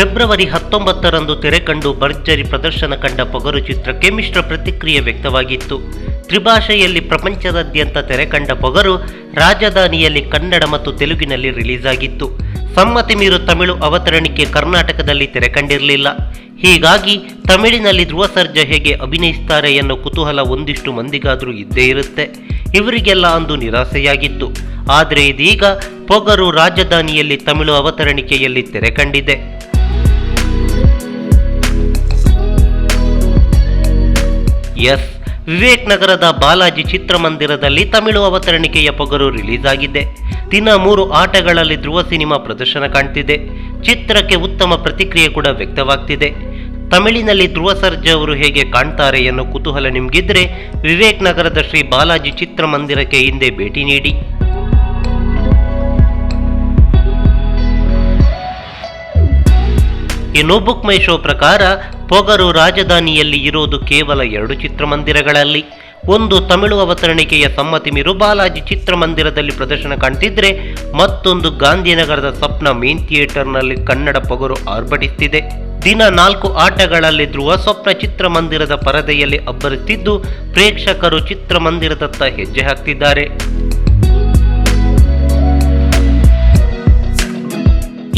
February 19ರಂದು ತೆರೆಕಂಡು ಭರ್ಜರಿ ಪ್ರದರ್ಶನ ಕಂಡ ಪೊಗರು ಚಿತ್ರಕ್ಕೆ ಮಿಶ್ರ ಪ್ರತಿಕ್ರಿಯೆ ವ್ಯಕ್ತವಾಗಿತ್ತು. ತ್ರಿಭಾಷೆಯಲ್ಲಿ ಪ್ರಪಂಚದಾದ್ಯಂತ ತೆರೆಕಂಡ ಪೊಗರು ರಾಜಧಾನಿಯಲ್ಲಿ ಕನ್ನಡ ಮತ್ತು ತೆಲುಗಿನಲ್ಲಿ ರಿಲೀಸ್ ಆಗಿತ್ತು. ಸಮ್ಮತಿ ಮೀರು ತಮಿಳು ಅವತರಣಿಕೆ ಕರ್ನಾಟಕದಲ್ಲಿ ತೆರೆಕಂಡಿರಲಿಲ್ಲ. ಹೀಗಾಗಿ ತಮಿಳಿನಲ್ಲಿ ಧ್ರುವ ಸರ್ಜಾ ಹೇಗೆ ಅಭಿನಯಿಸ್ತಾರೆ ಎನ್ನೋ ಕುತೂಹಲ ಒಂದಿಷ್ಟು ಮಂದಿಗಾದರೂ ಇದ್ದೇ ಇರುತ್ತೆ. ಇವರಿಗೆಲ್ಲ ಅಂದು ನಿರಾಸೆಯಾಗಿತ್ತು. ಆದರೆ ಇದೀಗ ಪೊಗರು ರಾಜಧಾನಿಯಲ್ಲಿ ತಮಿಳು ಅವತರಣಿಕೆಯಲ್ಲಿ ತೆರೆಕಂಡಿದೆ. ಎಸ್, ವಿವೇಕ್ ನಗರದ ಬಾಲಾಜಿ ಚಿತ್ರಮಂದಿರದಲ್ಲಿ ತಮಿಳು ಅವತರಣಿಕೆಯ ಪೊಗರು ರಿಲೀಸ್ ಆಗಿದೆ. ದಿನ 3 ಆಟಗಳಲ್ಲಿ ಧ್ರುವ ಸಿನಿಮಾ ಪ್ರದರ್ಶನ ಕಾಣ್ತಿದೆ. ಚಿತ್ರಕ್ಕೆ ಉತ್ತಮ ಪ್ರತಿಕ್ರಿಯೆ ಕೂಡ ವ್ಯಕ್ತವಾಗ್ತಿದೆ. ತಮಿಳಿನಲ್ಲಿ ಧ್ರುವ ಸರ್ಜಾ ಅವರು ಹೇಗೆ ಕಾಣ್ತಾರೆ ಎನ್ನೋ ಕುತೂಹಲ ನಿಮಗಿದ್ರೆ ವಿವೇಕ್ ನಗರದ ಶ್ರೀ ಬಾಲಾಜಿ ಚಿತ್ರಮಂದಿರಕ್ಕೆ ಹಿಂದೆ ಭೇಟಿ ನೀಡಿ. ಇನ್ನು ಬುಕ್ ಮೈ ಶೋ ಪ್ರಕಾರ ಪೊಗರು ರಾಜಧಾನಿಯಲ್ಲಿ ಇರೋದು ಕೇವಲ 2 ಚಿತ್ರಮಂದಿರಗಳಲ್ಲಿ. ಒಂದು ತಮಿಳು ಅವತರಣಿಕೆಯ ಸಮ್ಮತಿ ಮೀರು ಬಾಲಾಜಿ ಚಿತ್ರಮಂದಿರದಲ್ಲಿ ಪ್ರದರ್ಶನ ಕಾಣ್ತಿದ್ರೆ, ಮತ್ತೊಂದು ಗಾಂಧಿನಗರದ ಸಪ್ನ ಮೇನ್ ಥಿಯೇಟರ್ನಲ್ಲಿ ಕನ್ನಡ ಪೊಗರು ಆರ್ಭಟಿಸ್ತಿದೆ. ದಿನ 4 ಆಟಗಳಲ್ಲಿ ಧ್ರುವ ಸ್ವಪ್ನ ಚಿತ್ರಮಂದಿರದ ಪರದೆಯಲ್ಲಿ ಅಬ್ಬರಿಸುತ್ತಿದ್ದು, ಪ್ರೇಕ್ಷಕರು ಚಿತ್ರಮಂದಿರದತ್ತ ಹೆಜ್ಜೆ ಹಾಕ್ತಿದ್ದಾರೆ.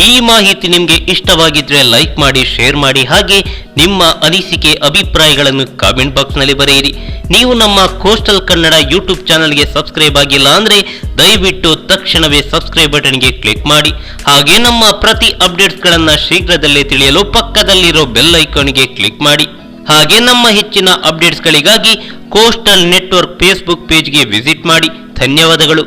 ಈ ಮಾಹಿತಿ ನಿಮಗೆ ಇಷ್ಟವಾಗಿದ್ರೆ ಲೈಕ್ ಮಾಡಿ, ಶೇರ್ ಮಾಡಿ, ಹಾಗೆ ನಿಮ್ಮ ಅನಿಸಿಕೆ ಅಭಿಪ್ರಾಯಗಳನ್ನು ಕಾಮೆಂಟ್ ಬಾಕ್ಸ್ನಲ್ಲಿ ಬರೆಯಿರಿ. ನೀವು ನಮ್ಮ ಕೋಸ್ಟಲ್ ಕನ್ನಡ ಯೂಟ್ಯೂಬ್ ಚಾನಲ್ಗೆ ಸಬ್ಸ್ಕ್ರೈಬ್ ಆಗಿಲ್ಲ ಅಂದರೆ ದಯವಿಟ್ಟು ತಕ್ಷಣವೇ ಸಬ್ಸ್ಕ್ರೈಬ್ ಬಟನ್ಗೆ ಕ್ಲಿಕ್ ಮಾಡಿ. ಹಾಗೆ ನಮ್ಮ ಪ್ರತಿ ಅಪ್ಡೇಟ್ಸ್ಗಳನ್ನು ಶೀಘ್ರದಲ್ಲೇ ತಿಳಿಯಲು ಪಕ್ಕದಲ್ಲಿರೋ ಬೆಲ್ ಐಕಾನ್ಗೆ ಕ್ಲಿಕ್ ಮಾಡಿ. ಹಾಗೆ ನಮ್ಮ ಹೆಚ್ಚಿನ ಅಪ್ಡೇಟ್ಸ್ಗಳಿಗಾಗಿ ಕೋಸ್ಟಲ್ ನೆಟ್ವರ್ಕ್ ಫೇಸ್ಬುಕ್ ಪೇಜ್ಗೆ ವಿಸಿಟ್ ಮಾಡಿ. ಧನ್ಯವಾದಗಳು.